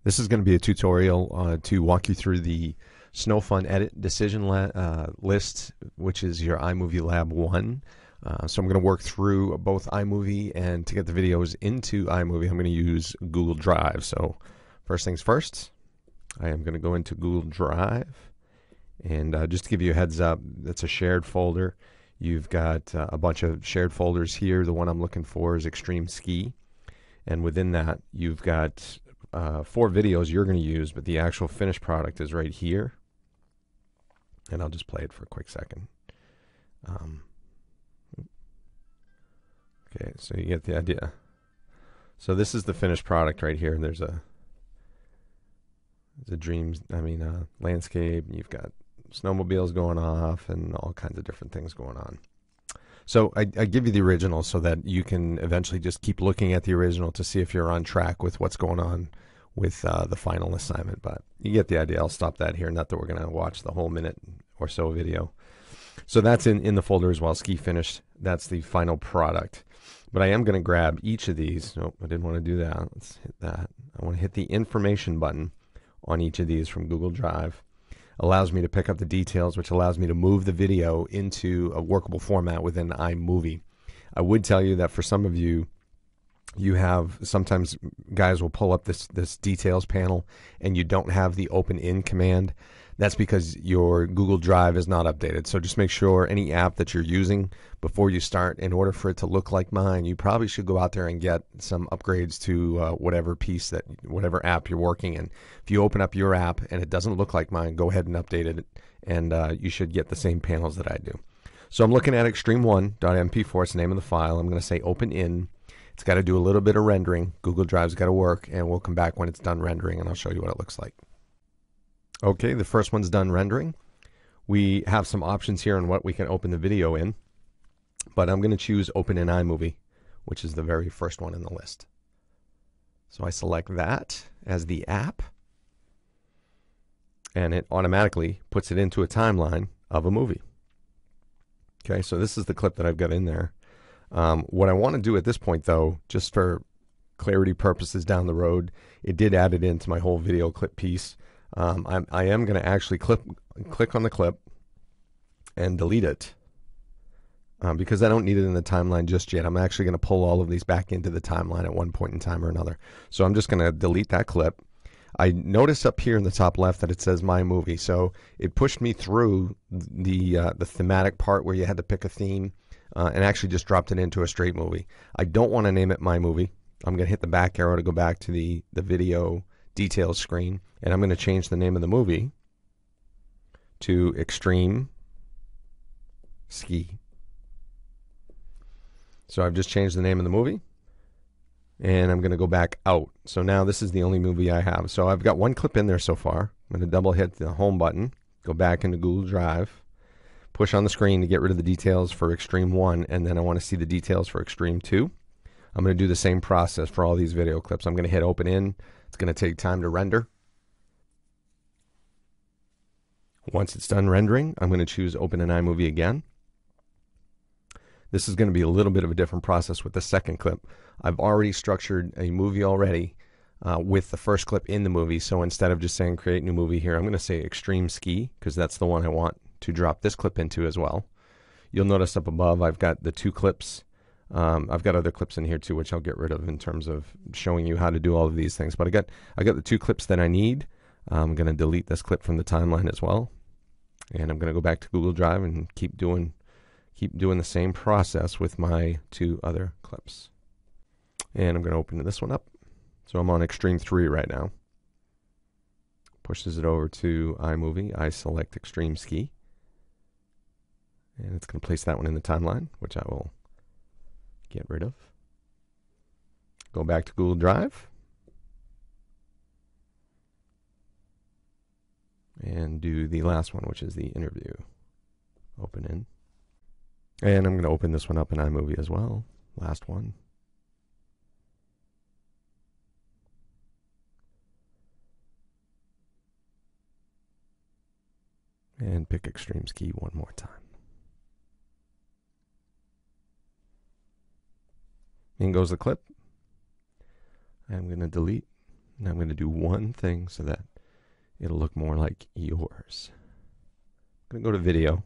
This is going to be a tutorial to walk you through the Snow Fun Edit Decision list, which is your iMovie Lab 1. So I'm going to work through both iMovie, and to get the videos into iMovie, I'm going to use Google Drive. So first things first, I am going to go into Google Drive, and just to give you a heads up, that's a shared folder. You've got a bunch of shared folders here. The one I'm looking for is Extreme Ski, and within that you've got 4 videos you're going to use, but the actual finished product is right here. And I'll just play it for a quick second. Okay, so you get the idea. So this is the finished product right here, and there's a landscape, and you've got snowmobiles going off and all kinds of different things going on. So I give you the original so that you can eventually just keep looking at the original to see if you're on track with what's going on with the final assignment. But you get the idea. I'll stop that here. Not that we're going to watch the whole minute or so video. So that's in the folder as well, Ski Finished. That's the final product. But I am going to grab each of these. Nope, I didn't want to do that. Let's hit that. I want to hit the information button on each of these from Google Drive. Allows me to pick up the details, which allows me to move the video into a workable format within iMovie. I would tell you that for some of you, you have sometimes guys will pull up this details panel and you don't have the open in command. That's because your Google Drive is not updated. So just make sure any app that you're using before you start, in order for it to look like mine, you probably should go out there and get some upgrades to whatever app you're working in. If you open up your app and it doesn't look like mine, go ahead and update it, and you should get the same panels that I do. So I'm looking at extreme1.mp4. It's the name of the file. I'm going to say open in. It's got to do a little bit of rendering. Google Drive's got to work, and we'll come back when it's done rendering, and I'll show you what it looks like. Okay, the first one's done rendering. We have some options here on what we can open the video in, but I'm going to choose Open in iMovie, which is the very first one in the list. So I select that as the app, and it automatically puts it into a timeline of a movie. Okay, so this is the clip that I've got in there. What I want to do at this point, though, just for clarity purposes down the road, it did add it into my whole video clip piece. I am going to actually click on the clip and delete it because I don't need it in the timeline just yet. I'm actually going to pull all of these back into the timeline at one point in time or another. So I'm just going to delete that clip. I notice up here in the top left that it says My Movie. So it pushed me through the thematic part where you had to pick a theme and actually just dropped it into a straight movie. I don't want to name it My Movie. I'm going to hit the back arrow to go back to the video details screen, and I'm going to change the name of the movie to Extreme Ski. So I've just changed the name of the movie, and I'm going to go back out. So now this is the only movie I have. So I've got one clip in there so far. I'm going to double hit the home button, go back into Google Drive, push on the screen to get rid of the details for Extreme 1, and then I want to see the details for Extreme 2. I'm going to do the same process for all these video clips. I'm going to hit open in. It's going to take time to render. Once it's done rendering, I'm going to choose Open in iMovie again. This is going to be a little bit of a different process with the second clip. I've already structured a movie already with the first clip in the movie. So instead of just saying create new movie here, I'm going to say Extreme Ski because that's the one I want to drop this clip into as well. You'll notice up above I've got the 2 clips. I've got other clips in here too, which I'll get rid of in terms of showing you how to do all of these things. But I got the 2 clips that I need. I'm going to delete this clip from the timeline as well, and I'm going to go back to Google Drive and keep doing the same process with my 2 other clips. And I'm going to open this one up. So I'm on Extreme 3 right now. Pushes it over to iMovie. I select Extreme Ski, and it's going to place that one in the timeline, which I will get rid of. Go back to Google Drive and do the last one, which is the interview. Open in. And I'm going to open this one up in iMovie as well. Last one. And pick Extreme Ski one more time. In goes the clip. I'm going to delete And I'm going to do one thing so that it'll look more like yours. I'm going to go to video.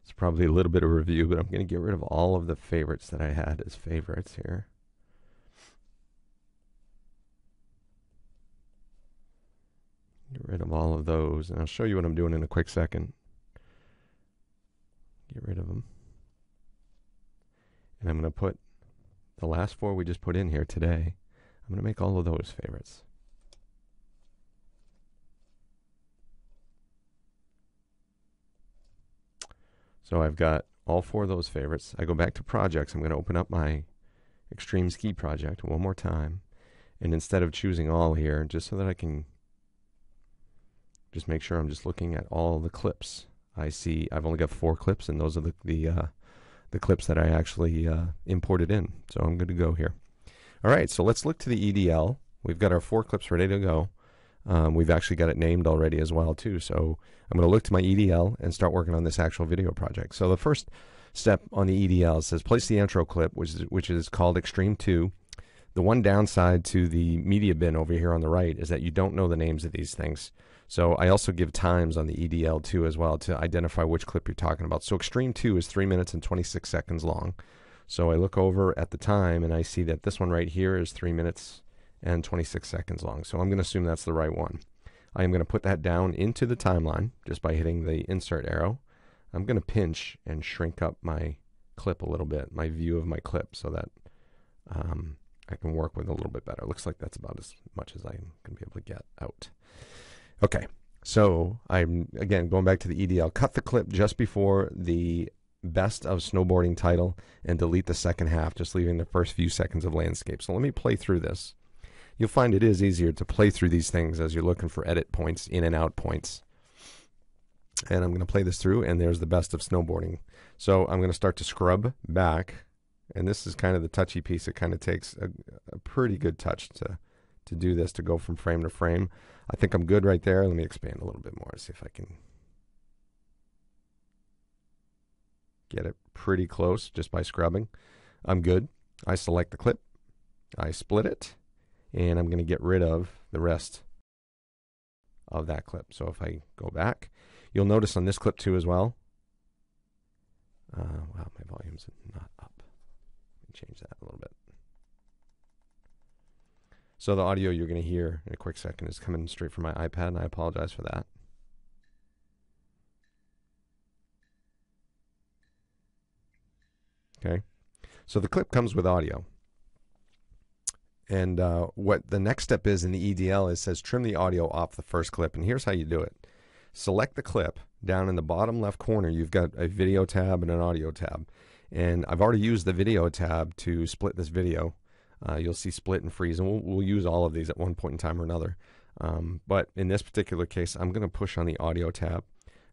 It's probably a little bit of review, but I'm going to get rid of all of the favorites that I had as favorites here. Get rid of all of those, and I'll show you what I'm doing in a quick second. Get rid of them. And I'm going to put the last 4 we just put in here today. I'm going to make all of those favorites. So I've got all 4 of those favorites. I go back to projects. I'm going to open up my Extreme Ski project one more time. And instead of choosing all here, just so that I can just make sure I'm just looking at all the clips. I see I've only got 4 clips, and those are the clips that I actually imported in. So I'm good to go here. All right, so let's look to the EDL. We've got our 4 clips ready to go. We've actually got it named already as well too. So I'm going to look to my EDL and start working on this actual video project. So the first step on the EDL says place the intro clip, which is called Extreme 2. The one downside to the media bin over here on the right is that you don't know the names of these things. So I also give times on the EDL too as well to identify which clip you're talking about. So Extreme 2 is 3 minutes and 26 seconds long. So I look over at the time and I see that this one right here is 3 minutes and 26 seconds long. So I'm going to assume that's the right one. I am going to put that down into the timeline just by hitting the insert arrow. I'm going to pinch and shrink up my clip a little bit, my view of my clip, so that I can work with it a little bit better. It looks like that's about as much as I'm going to be able to get out. Okay, so I'm, again, going back to the EDL. Cut the clip just before the best of snowboarding title and delete the second half, just leaving the first few seconds of landscape. So let me play through this. You'll find it is easier to play through these things as you're looking for edit points, in and out points. And I'm going to play this through, and there's the best of snowboarding. So I'm going to start to scrub back, and this is kind of the touchy piece. It kind of takes a pretty good touch to do this, to go from frame to frame. I think I'm good right there. Let me expand a little bit more, see if I can get it pretty close just by scrubbing. I'm good. I select the clip, I split it, and I'm going to get rid of the rest of that clip. So if I go back, you'll notice on this clip too as well. Wow, my volume's not up. Let me change that a little bit. So the audio you're going to hear in a quick second is coming straight from my iPad, and I apologize for that. Okay, so the clip comes with audio. And what the next step is in the EDL is says trim the audio off the first clip. And here's how you do it. Select the clip. Down in the bottom left corner, you've got a video tab and an audio tab. And I've already used the video tab to split this video. You'll see split and freeze, and we'll use all of these at one point in time or another. But in this particular case, I'm going to push on the audio tab.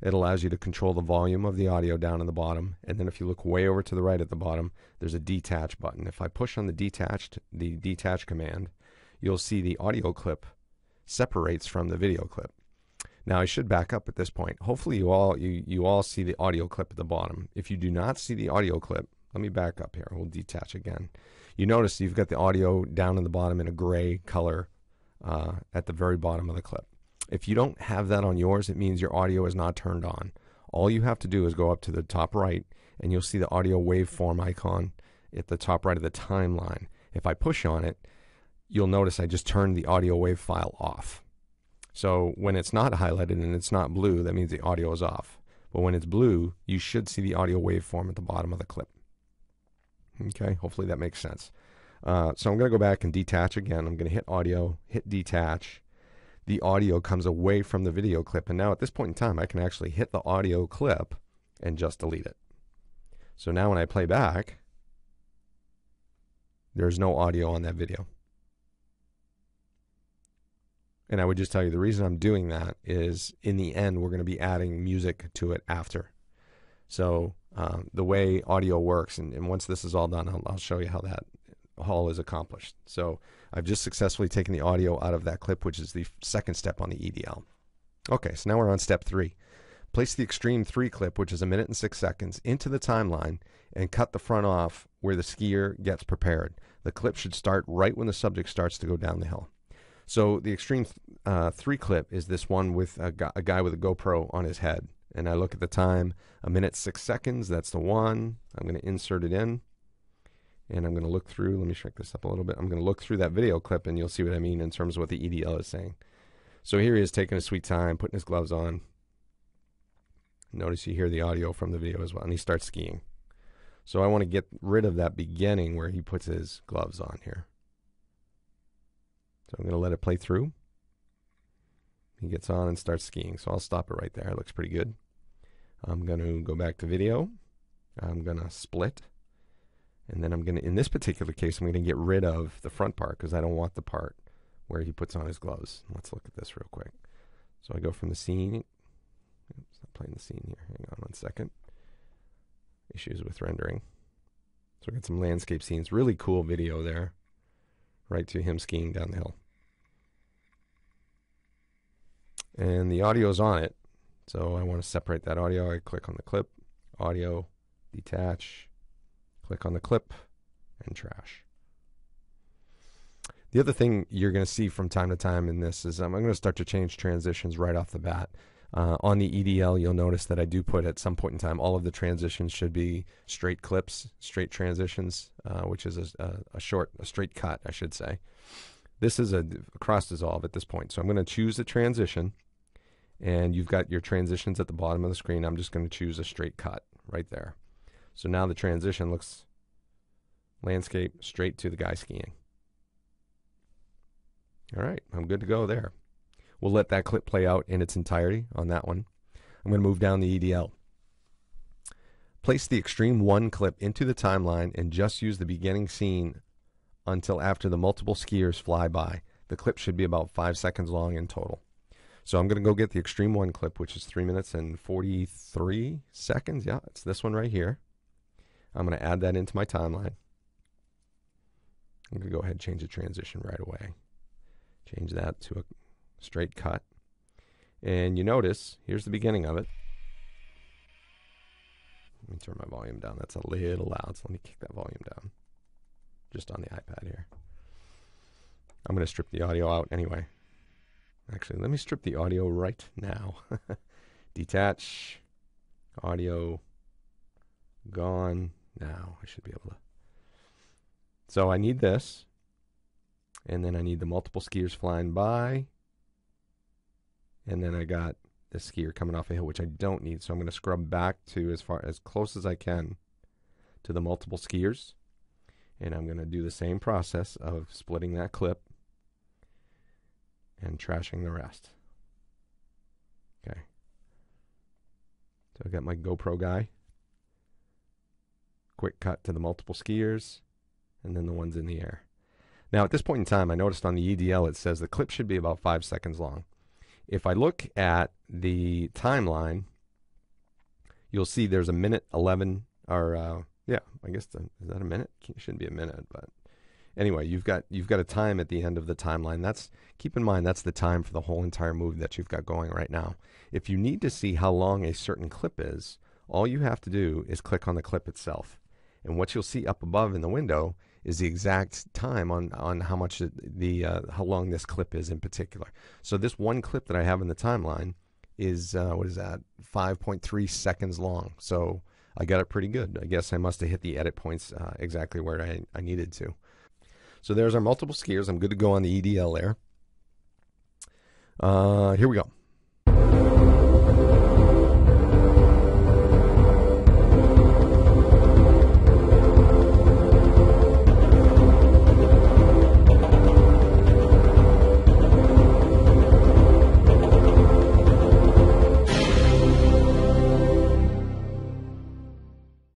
It allows you to control the volume of the audio down in the bottom. And then if you look way over to the right at the bottom, there's a detach button. If I push on the detach command, you'll see the audio clip separates from the video clip. Now I should back up at this point. Hopefully you all see the audio clip at the bottom. If you do not see the audio clip, let me back up here. We'll detach again. You notice you've got the audio down in the bottom in a gray color at the very bottom of the clip. If you don't have that on yours, it means your audio is not turned on. All you have to do is go up to the top right, and you'll see the audio waveform icon at the top right of the timeline. If I push on it, you'll notice I just turned the audio wave file off. So when it's not highlighted and it's not blue, that means the audio is off. But when it's blue, you should see the audio waveform at the bottom of the clip. Okay, hopefully that makes sense. So I'm going to go back and detach again. I'm going to hit audio, hit detach. The audio comes away from the video clip, and now at this point in time I can actually hit the audio clip and just delete it. So now when I play back, there's no audio on that video. And I would just tell you the reason I'm doing that is in the end we're going to be adding music to it after. So the way audio works, and once this is all done, I'll show you how that all is accomplished. So I've just successfully taken the audio out of that clip, which is the second step on the EDL. Okay, so now we're on step 3. Place the Extreme 3 clip, which is 1 minute and 6 seconds, into the timeline and cut the front off where the skier gets prepared. The clip should start right when the subject starts to go down the hill. So the Extreme 3 clip is this one with a guy with a GoPro on his head. And I look at the time, 1:06. That's the one. I'm going to insert it in. And I'm going to look through. Let me shrink this up a little bit. I'm going to look through that video clip, and you'll see what I mean in terms of what the EDL is saying. So here he is taking his sweet time, putting his gloves on. Notice you hear the audio from the video as well. And he starts skiing. So I want to get rid of that beginning where he puts his gloves on here. So I'm going to let it play through. He gets on and starts skiing. So I'll stop it right there. It looks pretty good. I'm going to go back to video. I'm going to split. And then I'm going to, in this particular case, I'm going to get rid of the front part because I don't want the part where he puts on his gloves. Let's look at this real quick. So I go from the scene. Oops, not playing the scene here. Hang on one second. Issues with rendering. So we got some landscape scenes. Really cool video there. Right to him skiing down the hill. And the audio's on it. So I want to separate that audio. I click on the clip, audio, detach, click on the clip, and trash. The other thing you're going to see from time to time in this is I'm going to start to change transitions right off the bat. On the EDL, you'll notice that I do put at some point in time, all of the transitions should be straight clips, straight transitions, which is a straight cut, I should say. This is a cross dissolve at this point. So I'm going to choose a transition, and you've got your transitions at the bottom of the screen. I'm just going to choose a straight cut right there. So now the transition looks landscape straight to the guy skiing. All right, I'm good to go there. We'll let that clip play out in its entirety on that one. I'm going to move down the EDL. Place the Extreme 1 clip into the timeline and just use the beginning scene until after the multiple skiers fly by. The clip should be about 5 seconds long in total. So I'm going to go get the Extreme 1 clip, which is 3 minutes and 43 seconds. Yeah, it's this one right here. I'm going to add that into my timeline. I'm going to go ahead and change the transition right away. Change that to a straight cut. And you notice, here's the beginning of it. Let me turn my volume down. That's a little loud, so let me kick that volume down. Just on the iPad here. I'm going to strip the audio out anyway. Actually, let me strip the audio right now. Detach. Audio. Gone. Now I should be able to. So I need this. And then I need the multiple skiers flying by. And then I got the skier coming off a hill, which I don't need. So I'm going to scrub back to as close as I can to the multiple skiers. And I'm going to do the same process of splitting that clip and trashing the rest. Okay. So I got my GoPro guy. Quick cut to the multiple skiers, and then the ones in the air. Now, at this point in time, I noticed on the EDL it says the clip should be about 5 seconds long. If I look at the timeline, you'll see there's a minute 11, or yeah, I guess is that a minute? It shouldn't be a minute, but anyway, you've got a time at the end of the timeline. That's, keep in mind, that's the time for the whole entire movie that you've got going right now. If you need to see how long a certain clip is, all you have to do is click on the clip itself. And what you'll see up above in the window is the exact time on how much how long this clip is in particular. So this one clip that I have in the timeline is what is that? 5.3 seconds long. So I got it pretty good. I guess I must have hit the edit points exactly where I needed to. So there's our multiple skiers. I'm good to go on the EDL there. Here we go.